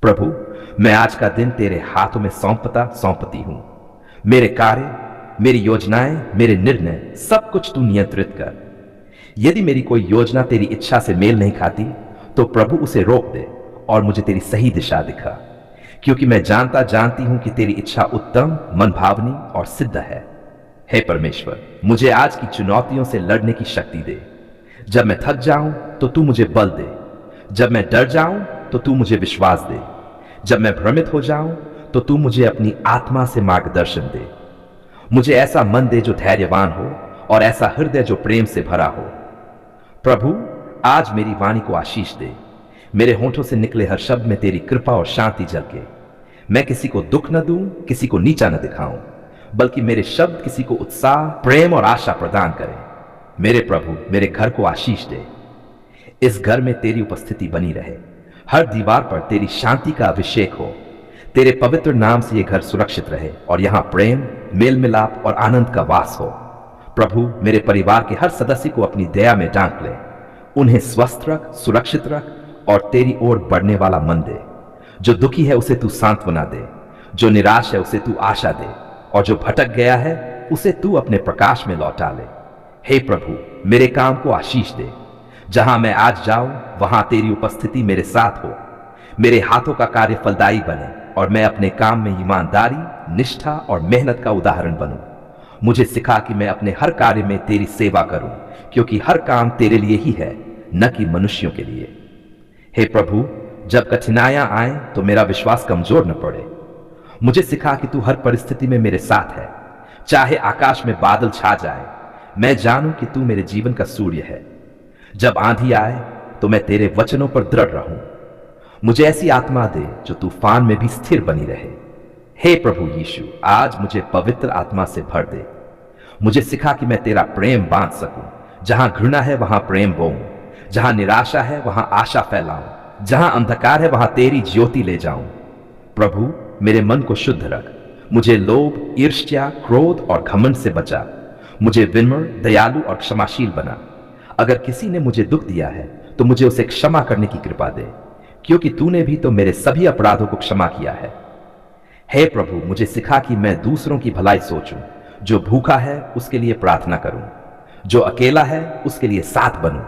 प्रभु, मैं आज का दिन तेरे हाथों में सौंपती हूं। मेरे कार्य, मेरी योजनाएं, मेरे निर्णय, सब कुछ तू नियंत्रित कर। यदि मेरी कोई योजना तेरी इच्छा से मेल नहीं खाती, तो प्रभु उसे रोक दे और मुझे तेरी सही दिशा दिखा, क्योंकि मैं जानती हूं कि तेरी इच्छा उत्तम, मनभावनी और सिद्ध है। हे परमेश्वर, मुझे आज की चुनौतियों से लड़ने की शक्ति दे। जब मैं थक जाऊं तो तू मुझे बल दे। जब मैं डर जाऊं तो तू मुझे विश्वास दे। जब मैं भ्रमित हो जाऊं तो तू मुझे अपनी आत्मा से मार्गदर्शन दे। मुझे ऐसा मन दे जो धैर्यवान हो और ऐसा हृदय जो प्रेम से भरा हो। प्रभु, आज मेरी वाणी को आशीष दे। मेरे होठों से निकले हर शब्द में तेरी कृपा और शांति झलके। मैं किसी को दुख न दूं, किसी को नीचा न दिखाऊं, बल्कि मेरे शब्द किसी को उत्साह, प्रेम और आशा प्रदान करें। मेरे प्रभु, मेरे घर को आशीष दे। इस घर में तेरी उपस्थिति बनी रहे। हर दीवार पर तेरी शांति का अभिषेक हो। तेरे पवित्र नाम से यह घर सुरक्षित रहे और यहां प्रेम, मेल मिलाप और आनंद का वास हो। प्रभु, मेरे परिवार के हर सदस्य को अपनी दया में ढांक ले। उन्हें स्वस्थ रख, सुरक्षित रख और तेरी ओर बढ़ने वाला मन दे। जो दुखी है उसे तू सांत्वना दे, जो निराश है उसे तू आशा दे, और जो भटक गया है उसे तू अपने प्रकाश में लौटा ले। हे प्रभु, मेरे काम को आशीष दे। जहां मैं आज जाऊं वहां तेरी उपस्थिति मेरे साथ हो। मेरे हाथों का कार्य फलदायी बने और मैं अपने काम में ईमानदारी, निष्ठा और मेहनत का उदाहरण बनूं। मुझे सिखा कि मैं अपने हर कार्य में तेरी सेवा करूं, क्योंकि हर काम तेरे लिए ही है, न कि मनुष्यों के लिए। हे प्रभु, जब कठिनाइयां आए तो मेरा विश्वास कमजोर न पड़े। मुझे सिखा कि तू हर परिस्थिति में मेरे साथ है। चाहे आकाश में बादल छा जाए, मैं जानूं कि तू मेरे जीवन का सूर्य है। जब आंधी आए तो मैं तेरे वचनों पर दृढ़ रहूं। मुझे ऐसी आत्मा दे जो तूफान में भी स्थिर बनी रहे। हे प्रभु यीशु, आज मुझे पवित्र आत्मा से भर दे। मुझे सिखा कि मैं तेरा प्रेम बांध सकूं। जहां घृणा है वहां प्रेम बोऊं, जहां निराशा है वहां आशा फैलाऊं, जहां अंधकार है वहां तेरी ज्योति ले जाऊं। प्रभु, मेरे मन को शुद्ध रख। मुझे लोभ, ईर्ष्या, क्रोध और घमंड से बचा। मुझे विनम्र, दयालु और क्षमाशील बना। अगर किसी ने मुझे दुख दिया है तो मुझे उसे क्षमा करने की कृपा दे, क्योंकि तूने भी तो मेरे सभी अपराधों को क्षमा किया है। हे प्रभु, मुझे सिखा कि मैं दूसरों की भलाई सोचूं। जो भूखा है उसके लिए प्रार्थना करूं, जो अकेला है उसके लिए साथ बनूं,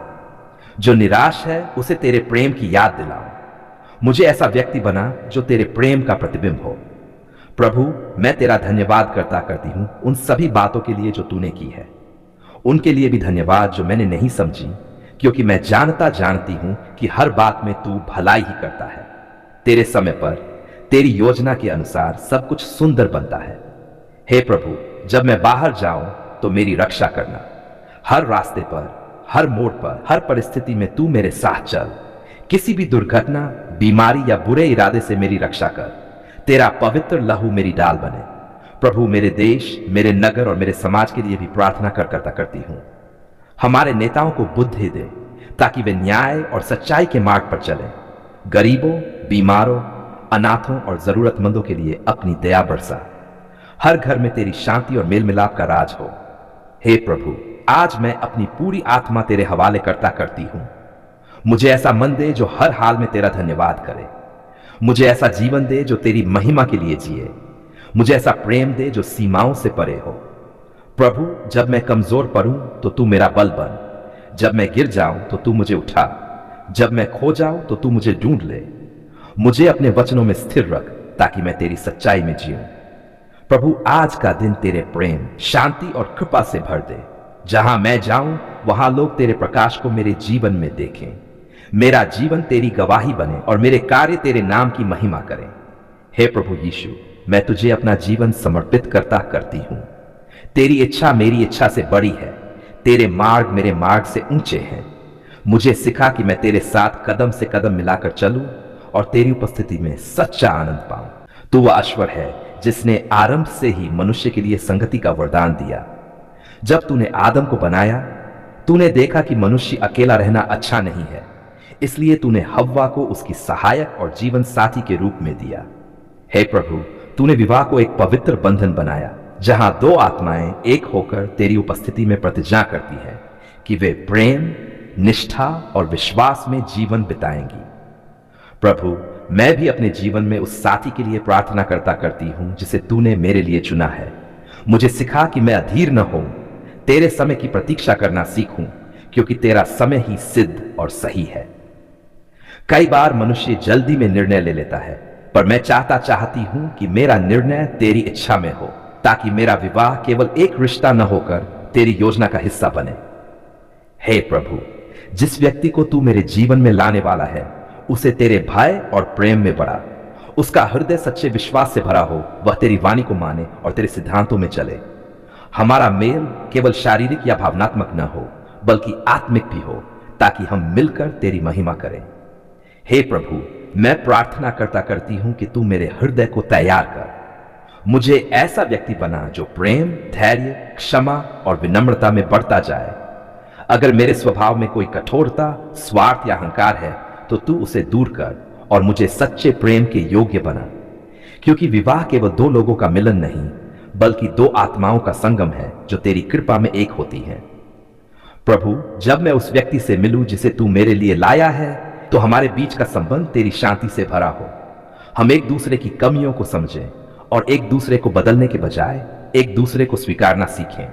जो निराश है उसे तेरे प्रेम की याद दिलाऊं। मुझे ऐसा व्यक्ति बना जो तेरे प्रेम का प्रतिबिंब हो। प्रभु, मैं तेरा धन्यवाद करती हूं उन सभी बातों के लिए जो तूने की है। उनके लिए भी धन्यवाद जो मैंने नहीं समझी, क्योंकि मैं जानती हूं कि हर बात में तू भलाई ही करता है। तेरे समय पर, तेरी योजना के अनुसार सब कुछ सुंदर बनता है। हे प्रभु, जब मैं बाहर जाऊं तो मेरी रक्षा करना। हर रास्ते पर, हर मोड़ पर, हर परिस्थिति में तू मेरे साथ चल। किसी भी दुर्घटना, बीमारी या बुरे इरादे से मेरी रक्षा कर। तेरा पवित्र लहू मेरी डाल बने। प्रभु, मेरे देश, मेरे नगर और मेरे समाज के लिए भी प्रार्थना करती हूं। हमारे नेताओं को बुद्धि दे ताकि वे न्याय और सच्चाई के मार्ग पर चलें। गरीबों, बीमारों, अनाथों और जरूरतमंदों के लिए अपनी दया बरसा। हर घर में तेरी शांति और मेल मिलाप का राज हो। हे प्रभु, आज मैं अपनी पूरी आत्मा तेरे हवाले करती हूं। मुझे ऐसा मन दे जो हर हाल में तेरा धन्यवाद करे। मुझे ऐसा जीवन दे जो तेरी महिमा के लिए जिए। मुझे ऐसा प्रेम दे जो सीमाओं से परे हो। प्रभु, जब मैं कमजोर पड़ूं तो तू मेरा बल बन। जब मैं गिर जाऊं तो तू मुझे उठा। जब मैं खो जाऊं तो तू मुझे ढूंढ ले। मुझे अपने वचनों में स्थिर रख ताकि मैं तेरी सच्चाई में जीऊं। प्रभु, आज का दिन तेरे प्रेम, शांति और कृपा से भर दे। जहां मैं जाऊं वहां लोग तेरे प्रकाश को मेरे जीवन में देखें। मेरा जीवन तेरी गवाही बने और मेरे कार्य तेरे नाम की महिमा करें। हे प्रभु यीशु, मैं तुझे अपना जीवन समर्पित करती हूं। तेरी इच्छा मेरी इच्छा से बड़ी है। तेरे मार्ग मेरे मार्ग से ऊंचे हैं। मुझे सिखा कि मैं तेरे साथ कदम से कदम मिलाकर चलूं और तेरी उपस्थिति में सच्चा आनंद पाऊं। तू वह ईश्वर है जिसने आरंभ से ही मनुष्य के लिए संगति का वरदान दिया। जब तूने आदम को बनाया, तूने देखा कि मनुष्य अकेला रहना अच्छा नहीं है, इसलिए तूने हव्वा को उसकी सहायक और जीवन साथी के रूप में दिया। हे प्रभु, तूने विवाह को एक पवित्र बंधन बनाया, जहां दो आत्माएं एक होकर तेरी उपस्थिति में प्रतिज्ञा करती हैं कि वे प्रेम, निष्ठा और विश्वास में जीवन बिताएंगी। प्रभु, मैं भी अपने जीवन में उस साथी के लिए प्रार्थना करता करती हूं जिसे तूने मेरे लिए चुना है। मुझे सिखा कि मैं अधीर न हो, तेरे समय की प्रतीक्षा करना सीखूं, क्योंकि तेरा समय ही सिद्ध और सही है। कई बार मनुष्य जल्दी में निर्णय ले लेता है, पर मैं चाहती हूं कि मेरा निर्णय तेरी इच्छा में हो, ताकि मेरा विवाह केवल एक रिश्ता न होकर तेरी योजना का हिस्सा बने। हे प्रभु, जिस व्यक्ति को तू मेरे जीवन में लाने वाला है उसे तेरे भय और प्रेम में बढ़ा, उसका हृदय सच्चे विश्वास से भरा हो, वह तेरी वाणी को माने और तेरे सिद्धांतों में चले। हमारा मेल केवल शारीरिक या भावनात्मक न हो, बल्कि आत्मिक भी हो, ताकि हम मिलकर तेरी महिमा करें। हे प्रभु, मैं प्रार्थना करती हूं कि तू मेरे हृदय को तैयार कर। मुझे ऐसा व्यक्ति बना जो प्रेम, धैर्य, क्षमा और विनम्रता में बढ़ता जाए। अगर मेरे स्वभाव में कोई कठोरता, स्वार्थ या अहंकार है तो तू उसे दूर कर और मुझे सच्चे प्रेम के योग्य बना, क्योंकि विवाह केवल दो लोगों का मिलन नहीं, बल्कि दो आत्माओं का संगम है जो तेरी कृपा में एक होती हैं। प्रभु, जब मैं उस व्यक्ति से मिलूं जिसे तू मेरे लिए लाया है, तो हमारे बीच का संबंध तेरी शांति से भरा हो। हम एक दूसरे की कमियों को समझें और एक दूसरे को बदलने के बजाय एक दूसरे को स्वीकारना सीखें।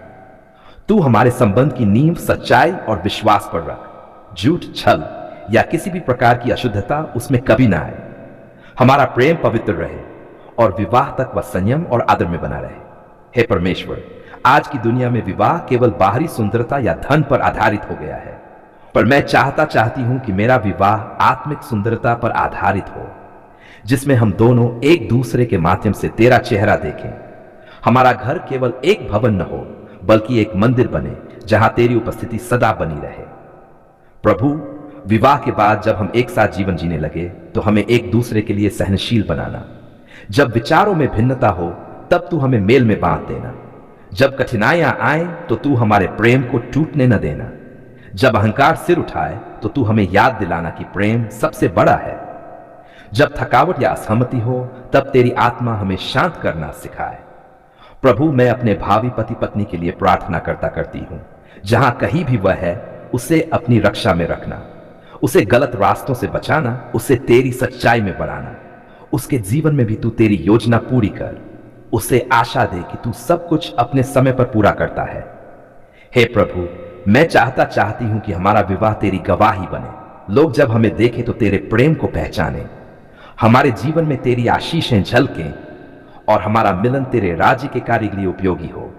तू हमारे संबंध की नींव सच्चाई और विश्वास पर रख। झूठ, छल या किसी भी प्रकार की अशुद्धता उसमें कभी ना आए। हमारा प्रेम पवित्र रहे और विवाह तक वह संयम और आदर में बना रहे। हे परमेश्वर, आज की दुनिया में विवाह केवल बाहरी सुंदरता या धन पर आधारित हो गया है, पर मैं चाहती हूं कि मेरा विवाह आत्मिक सुंदरता पर आधारित हो, जिसमें हम दोनों एक दूसरे के माध्यम से तेरा चेहरा देखें। हमारा घर केवल एक भवन न हो, बल्कि एक मंदिर बने जहां तेरी उपस्थिति सदा बनी रहे। प्रभु, विवाह के बाद जब हम एक साथ जीवन जीने लगे तो हमें एक दूसरे के लिए सहनशील बनाना। जब विचारों में भिन्नता हो तब तू हमें मेल में बांध देना। जब कठिनाइयां आए तो तू हमारे प्रेम को टूटने न देना। जब अहंकार सिर उठाए तो तू हमें याद दिलाना कि प्रेम सबसे बड़ा है। जब थकावट या असहमति हो तब तेरी आत्मा हमें शांत करना सिखाए। प्रभु, मैं अपने भावी पति पत्नी के लिए प्रार्थना करती हूं। जहां कहीं भी वह है उसे अपनी रक्षा में रखना, उसे गलत रास्तों से बचाना, उसे तेरी सच्चाई में बढ़ाना। उसके जीवन में भी तू तेरी योजना पूरी कर। उसे आशा दे कि तू सब कुछ अपने समय पर पूरा करता है। हे प्रभु, मैं चाहती हूं कि हमारा विवाह तेरी गवाही बने। लोग जब हमें देखें तो तेरे प्रेम को पहचाने, हमारे जीवन में तेरी आशीषें झलकें और हमारा मिलन तेरे राज्य के कार्य के लिए उपयोगी हो।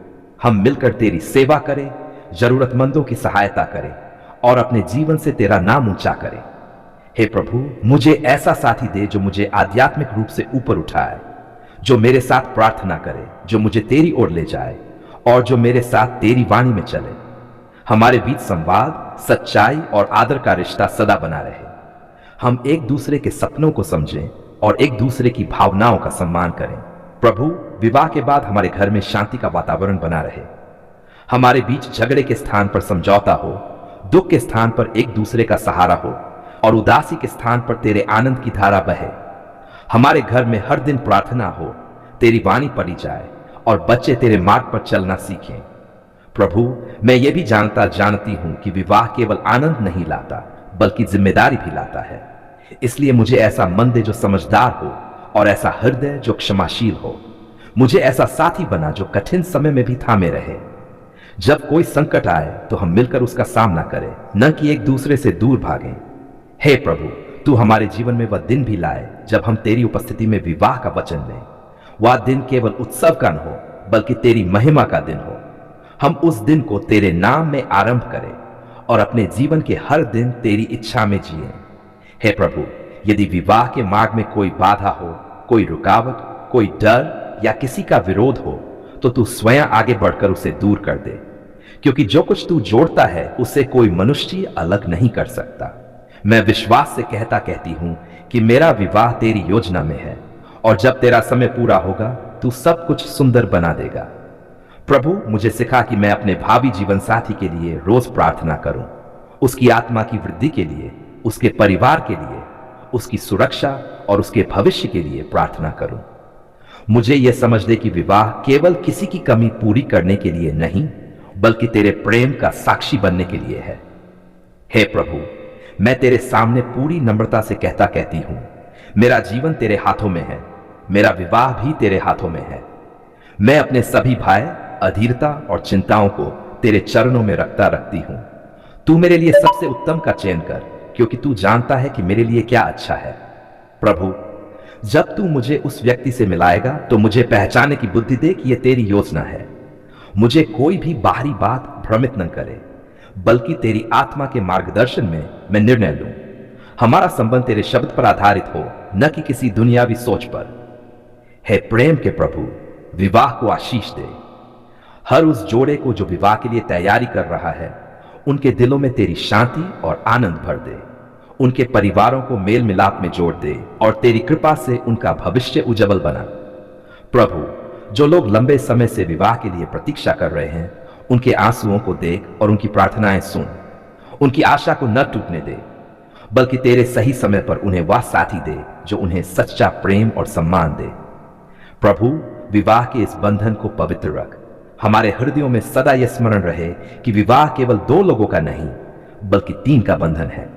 हम मिलकर तेरी सेवा करें, जरूरतमंदों की सहायता करें और अपने जीवन से तेरा नाम ऊंचा करें। हे प्रभु, मुझे ऐसा साथी दे जो मुझे आध्यात्मिक रूप से ऊपर उठाए, जो मेरे साथ प्रार्थना करे, जो मुझे तेरी ओर ले जाए और जो मेरे साथ तेरी वाणी में चले। हमारे बीच संवाद, सच्चाई और आदर का रिश्ता सदा बना रहे। हम एक दूसरे के सपनों को समझें और एक दूसरे की भावनाओं का सम्मान करें। प्रभु, विवाह के बाद हमारे घर में शांति का वातावरण बना रहे। हमारे बीच झगड़े के स्थान पर समझौता हो, दुख के स्थान पर एक दूसरे का सहारा हो और उदासी के स्थान पर तेरे आनंद की धारा बहे। हमारे घर में हर दिन प्रार्थना हो, तेरी वाणी पढ़ी जाए और बच्चे तेरे मार्ग पर चलना सीखें। प्रभु, मैं ये भी जानती हूं कि विवाह केवल आनंद नहीं लाता, बल्कि जिम्मेदारी भी लाता है। इसलिए मुझे ऐसा मन दे जो समझदार हो और ऐसा हृदय जो क्षमाशील हो। मुझे ऐसा साथी बना जो कठिन समय में भी थामे रहे। जब कोई संकट आए तो हम मिलकर उसका सामना करें, न कि एक दूसरे से दूर भागें। हे प्रभु, तू हमारे जीवन में वह दिन भी लाए जब हम तेरी उपस्थिति में विवाह का वचन लें। वह दिन केवल उत्सव का न हो, बल्कि तेरी महिमा का दिन हो। हम उस दिन को तेरे नाम में आरंभ करें और अपने जीवन के हर दिन तेरी इच्छा में जिए। हे प्रभु, यदि विवाह के मार्ग में कोई बाधा हो, कोई रुकावट, कोई डर या किसी का विरोध हो, तो तू स्वयं आगे बढ़कर उसे दूर कर दे, क्योंकि जो कुछ तू जोड़ता है उसे कोई मनुष्य अलग नहीं कर सकता। मैं विश्वास से कहती हूं कि मेरा विवाह तेरी योजना में है और जब तेरा समय पूरा होगा तू सब कुछ सुंदर बना देगा। प्रभु, मुझे सिखा कि मैं अपने भावी जीवन साथी के लिए रोज प्रार्थना करूं, उसकी आत्मा की वृद्धि के लिए, उसके परिवार के लिए, उसकी सुरक्षा और उसके भविष्य के लिए प्रार्थना करूं। मुझे यह समझ दे कि विवाह केवल किसी की कमी पूरी करने के लिए नहीं, बल्कि तेरे प्रेम का साक्षी बनने के लिए है। हे प्रभु, मैं तेरे सामने पूरी नम्रता से कहती हूं, मेरा जीवन तेरे हाथों में है, मेरा विवाह भी तेरे हाथों में है। मैं अपने सभी भय, अधीरता और चिंताओं को तेरे चरणों में रखती हूं। तू मेरे लिए सबसे उत्तम का चयन कर, क्योंकि तू जानता है कि मेरे लिए क्या अच्छा है। प्रभु, जब तू मुझे उस व्यक्ति से मिलाएगा तो मुझे पहचानने की बुद्धि दे कि यह तेरी योजना है। मुझे कोई भी बाहरी बात भ्रमित न करे, बल्कि तेरी आत्मा के मार्गदर्शन में मैं निर्णय लूं। हमारा संबंध तेरे शब्द पर आधारित हो, न कि किसी दुनियावी सोच पर। हे प्रेम के प्रभु, विवाह को आशीष दे। हर उस जोड़े को जो विवाह के लिए तैयारी कर रहा है, उनके दिलों में तेरी शांति और आनंद भर दे। उनके परिवारों को मेल मिलाप में जोड़ दे और तेरी कृपा से उनका भविष्य उज्जवल बना। प्रभु, जो लोग लंबे समय से विवाह के लिए प्रतीक्षा कर रहे हैं, उनके आंसुओं को देख और उनकी प्रार्थनाएं सुन। उनकी आशा को न टूटने दे, बल्कि तेरे सही समय पर उन्हें वह साथी दे जो उन्हें सच्चा प्रेम और सम्मान दे। प्रभु, विवाह के इस बंधन को पवित्र रख। हमारे हृदयों में सदा यह स्मरण रहे कि विवाह केवल दो लोगों का नहीं, बल्कि तीन का बंधन है,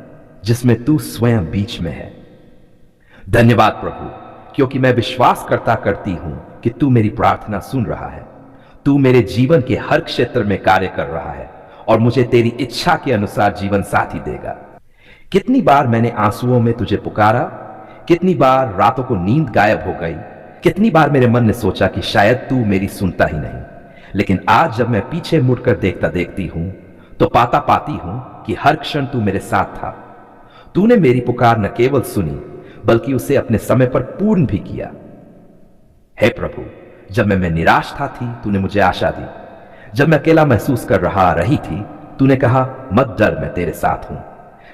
जिसमें तू स्वयं बीच में है। धन्यवाद प्रभु, क्योंकि मैं विश्वास करती हूं कि तू मेरी प्रार्थना सुन रहा है। तू मेरे जीवन के हर क्षेत्र में कार्य कर रहा है और मुझे तेरी इच्छा के अनुसार जीवन साथी देगा। कितनी बार मैंने आंसुओं में तुझे पुकारा, कितनी बार रातों को नींद गायब हो गई, कितनी बार मेरे मन ने सोचा कि शायद तू मेरी सुनता ही नहीं। लेकिन आज जब मैं पीछे मुड़कर देखती हूं तो पाती हूं कि हर क्षण तू मेरे साथ था। तूने मेरी पुकार न केवल सुनी, बल्कि उसे अपने समय पर पूर्ण भी किया। हे प्रभु, जब मैं निराश था तूने मुझे आशा दी। जब मैं अकेला महसूस कर रही थी, तूने कहा मत डर, मैं तेरे साथ हूं।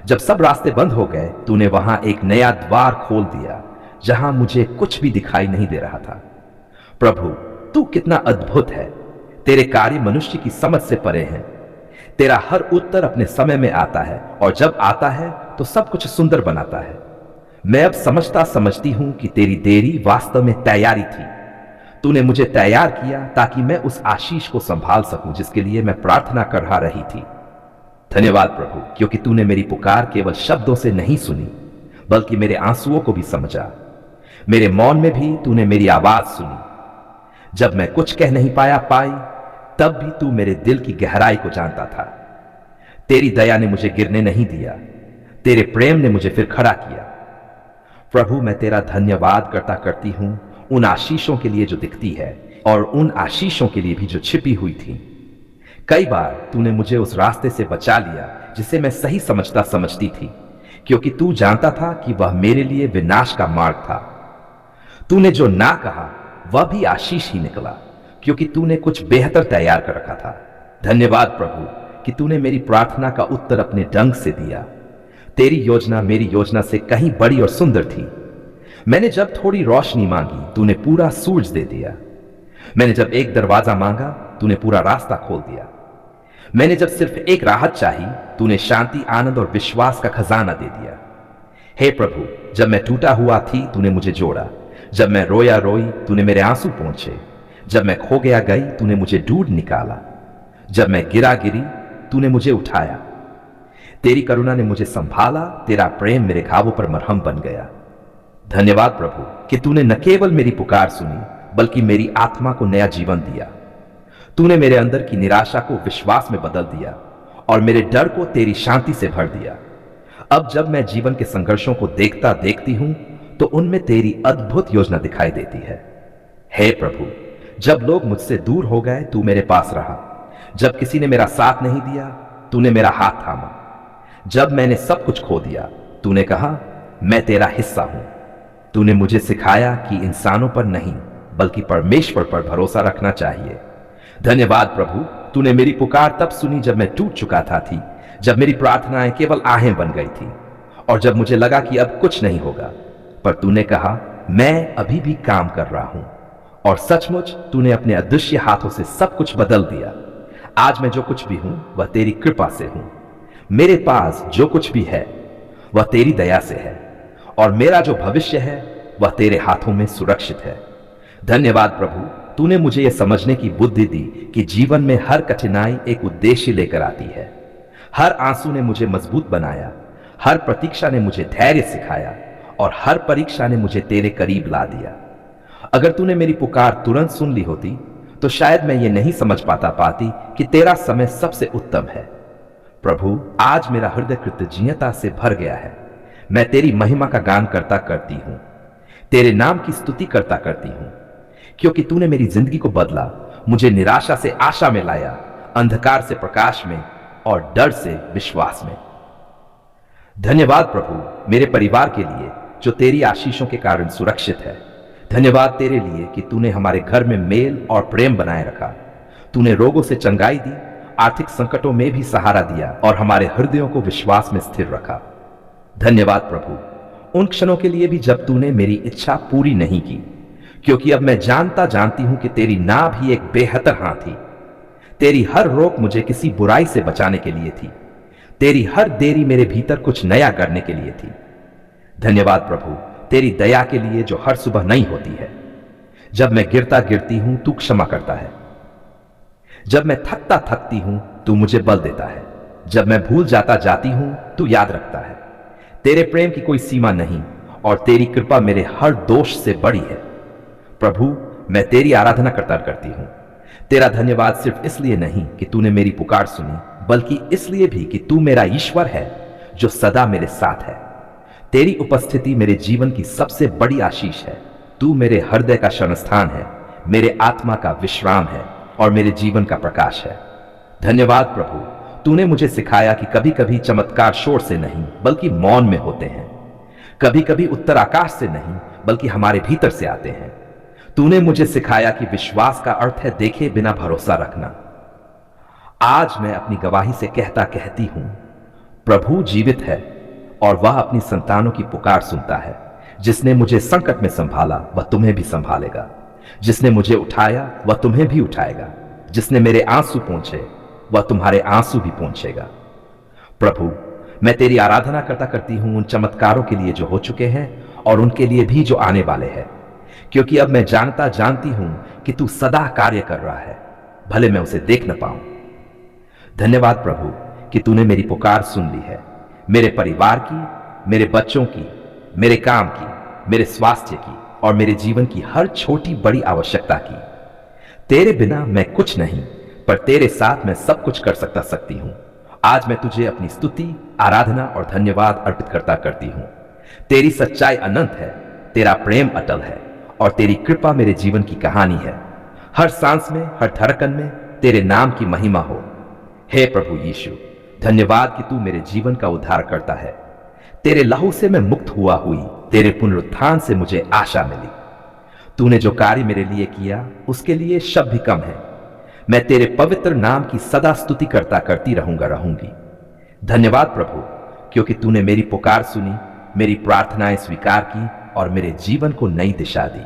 जब सब रास्ते बंद हो गए, तूने वहां एक नया द्वार खोल दिया जहां मुझे कुछ भी दिखाई नहीं दे रहा था। प्रभु, तू कितना अद्भुत है। तेरे कार्य मनुष्य की समझ से परे हैं। तेरा हर उत्तर अपने समय में आता है और जब आता है तो सब कुछ सुंदर बनाता है। मैं अब समझती हूं कि तेरी देरी वास्तव में तैयारी थी। तूने मुझे तैयार किया ताकि मैं उस आशीष को संभाल सकूं जिसके लिए मैं प्रार्थना कर रही थी। धन्यवाद प्रभु, क्योंकि तूने मेरी पुकार केवल शब्दों से नहीं सुनी, बल्कि मेरे आंसुओं को भी समझा। मेरे मौन में भी तूने मेरी आवाज सुनी। जब मैं कुछ कह नहीं पाई, तब भी तू मेरे दिल की गहराई को जानता था। तेरी दया ने मुझे गिरने नहीं दिया, तेरे प्रेम ने मुझे फिर खड़ा किया। प्रभु, मैं तेरा धन्यवाद करती हूं उन आशीषों के लिए जो दिखती है और उन आशीषों के लिए भी जो छिपी हुई थी। कई बार तूने मुझे उस रास्ते से बचा लिया जिसे मैं सही समझती थी, क्योंकि तू जानता था कि वह मेरे लिए विनाश का मार्ग था। तूने जो ना कहा वह भी आशीष ही निकला, क्योंकि तूने कुछ बेहतर तैयार कर रखा था। धन्यवाद प्रभु कि तूने मेरी प्रार्थना का उत्तर अपने ढंग से दिया। तेरी योजना मेरी योजना से कहीं बड़ी और सुंदर थी। मैंने जब थोड़ी रोशनी मांगी, तूने पूरा सूरज दे दिया। मैंने जब एक दरवाजा मांगा, तूने पूरा रास्ता खोल दिया। मैंने जब सिर्फ एक राहत चाही, तूने शांति, आनंद और विश्वास का खजाना दे दिया। हे प्रभु, जब मैं टूटा हुआ थी, तूने मुझे जोड़ा। जब मैं रोई, तूने मेरे आंसू पोंछे। जब मैं खो गया गई, तूने मुझे ढूंढ निकाला। जब मैं गिरी, तूने मुझे उठाया। तेरी करुणा ने मुझे संभाला। तेरा प्रेम मेरे घावों पर मरहम बन गया। धन्यवाद प्रभु कि तूने न केवल मेरी पुकार सुनी, बल्कि मेरी आत्मा को नया जीवन दिया। तूने मेरे अंदर की निराशा को विश्वास में बदल दिया और मेरे डर को तेरी शांति से भर दिया। अब जब मैं जीवन के संघर्षों को देखती हूं, तो उनमें तेरी अद्भुत योजना दिखाई देती है। हे प्रभु, जब लोग मुझसे दूर हो गए, तू मेरे पास रहा। जब किसी ने मेरा साथ नहीं दिया, तूने मेरा हाथ थामा। जब मैंने सब कुछ खो दिया, तूने कहा मैं तेरा हिस्सा हूं। तूने मुझे सिखाया कि इंसानों पर नहीं, बल्कि परमेश्वर पर भरोसा रखना चाहिए। धन्यवाद प्रभु, तूने मेरी पुकार तब सुनी जब मैं टूट चुका थी, जब मेरी प्रार्थनाएं केवल आहें बन गई थी और जब मुझे लगा कि अब कुछ नहीं होगा। पर तूने कहा मैं अभी भी काम कर रहा हूं और सचमुच तूने अपने अदृश्य हाथों से सब कुछ बदल दिया। आज मैं जो कुछ भी हूं वह तेरी कृपा से हूं। मेरे पास जो कुछ भी है वह तेरी दया से है और मेरा जो भविष्य है वह तेरे हाथों में सुरक्षित है। धन्यवाद प्रभु, तूने मुझे यह समझने की बुद्धि दी कि जीवन में हर कठिनाई एक उद्देश्य लेकर आती है। हर आंसू ने मुझे मजबूत बनाया, हर प्रतीक्षा ने मुझे धैर्य सिखाया और हर परीक्षा ने मुझे तेरे करीब ला दिया। अगर तूने मेरी पुकार तुरंत सुन ली होती तो शायद मैं ये नहीं समझ पाती कि तेरा समय सबसे उत्तम है। प्रभु, आज मेरा हृदय कृतज्ञता से भर गया है। मैं तेरी महिमा का गान करता करती हूं, तेरे नाम की स्तुति करता करती हूं, क्योंकि तूने मेरी जिंदगी को बदला, मुझे निराशा से आशा में लाया, अंधकार से प्रकाश में और डर से विश्वास में। धन्यवाद प्रभु मेरे परिवार के लिए जो तेरी आशीषों के कारण सुरक्षित है। धन्यवाद तेरे लिए कि तूने हमारे घर में मेल और प्रेम बनाए रखा। तूने रोगों से चंगाई दी, आर्थिक संकटों में भी सहारा दिया और हमारे हृदयों को विश्वास में स्थिर रखा। धन्यवाद प्रभु उन क्षणों के लिए भी जब तूने मेरी इच्छा पूरी नहीं की, क्योंकि अब मैं जानती हूं कि तेरी नाव ही एक बेहतर हां थी। तेरी हर रोक मुझे किसी बुराई से बचाने के लिए थी। तेरी हर देरी मेरे भीतर कुछ नया करने के लिए थी। धन्यवाद प्रभु तेरी दया के लिए जो हर सुबह नई होती है। जब मैं गिरती हूं तू क्षमा करता है। जब मैं थकती हूं तू मुझे बल देता है। जब मैं भूल जाती हूं तू याद रखता है। तेरे प्रेम की कोई सीमा नहीं और तेरी कृपा मेरे हर दोष से बड़ी है। प्रभु मैं तेरी आराधना करती हूं। तेरा धन्यवाद सिर्फ इसलिए नहीं कि तूने मेरी पुकार सुनी, बल्कि इसलिए भी कि तू मेरा ईश्वर है जो सदा मेरे साथ है। तेरी उपस्थिति मेरे जीवन की सबसे बड़ी आशीष है। तू मेरे हृदय का शरण स्थान है, मेरे आत्मा का विश्राम है और मेरे जीवन का प्रकाश है। धन्यवाद प्रभु तूने मुझे सिखाया कि कभी कभी चमत्कार शोर से नहीं बल्कि मौन में होते हैं। कभी कभी उत्तर आकाश से नहीं बल्कि हमारे भीतर से आते हैं। तूने मुझे सिखाया कि विश्वास का अर्थ है देखे बिना भरोसा रखना। आज मैं अपनी गवाही से कहती हूं, प्रभु जीवित है और वह अपनी संतानों की पुकार सुनता है। जिसने मुझे संकट में संभाला वह तुम्हें भी संभालेगा। जिसने मुझे उठाया वह तुम्हें भी उठाएगा। जिसने मेरे आंसू पोंछे वह तुम्हारे आंसू भी पोंछेगा। प्रभु मैं तेरी आराधना करती हूं उन चमत्कारों के लिए जो हो चुके हैं और उनके लिए भी जो आने वाले हैं, क्योंकि अब मैं जानती हूं कि तू सदा कार्य कर रहा है, भले मैं उसे देख न पाऊं। धन्यवाद प्रभु कि तूने मेरी पुकार सुन ली है, मेरे परिवार की, मेरे बच्चों की, मेरे काम की, मेरे स्वास्थ्य की और मेरे जीवन की हर छोटी बड़ी आवश्यकता की। तेरे बिना मैं कुछ नहीं, पर तेरे साथ मैं सब कुछ कर सकती हूं। आज मैं तुझे अपनी स्तुति, आराधना और धन्यवाद अर्पित करती हूं। तेरी सच्चाई अनंत है, तेरा प्रेम अटल है और तेरी कृपा मेरे जीवन की कहानी है। हर सांस में, हर धड़कन में तेरे नाम की महिमा हो। हे प्रभु यीशु, धन्यवाद कि तू मेरे जीवन का उद्धार करता है। तेरे लहू से मैं मुक्त हुई, तेरे पुनरुत्थान से मुझे आशा मिली। तूने जो कार्य मेरे लिए किया उसके लिए शब्द भी कम है। मैं तेरे पवित्र नाम की सदा स्तुति करती रहूंगी। धन्यवाद प्रभु क्योंकि तूने मेरी पुकार सुनी, मेरी प्रार्थनाएं स्वीकार की और मेरे जीवन को नई दिशा दी।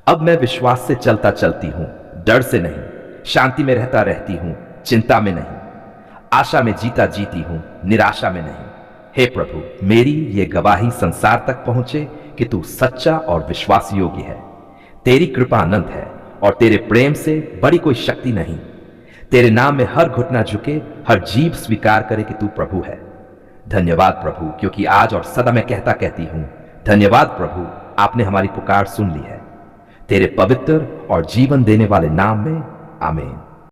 अब मैं विश्वास से चलती हूं, डर से नहीं। शांति में रहती हूं, चिंता में नहीं। आशा में जीती हूं, निराशा में नहीं। हे प्रभु मेरी ये गवाही संसार तक पहुंचे कि तू सच्चा और विश्वास योग्य है। तेरी कृपा अनंत है और तेरे प्रेम से बड़ी कोई शक्ति नहीं। तेरे नाम में हर घुटना झुके, हर जीभ स्वीकार करे कि तू प्रभु है। धन्यवाद प्रभु क्योंकि आज और सदा मैं कहती हूं, धन्यवाद प्रभु आपने हमारी पुकार सुन ली है। तेरे पवित्र और जीवन देने वाले नाम में आमीन।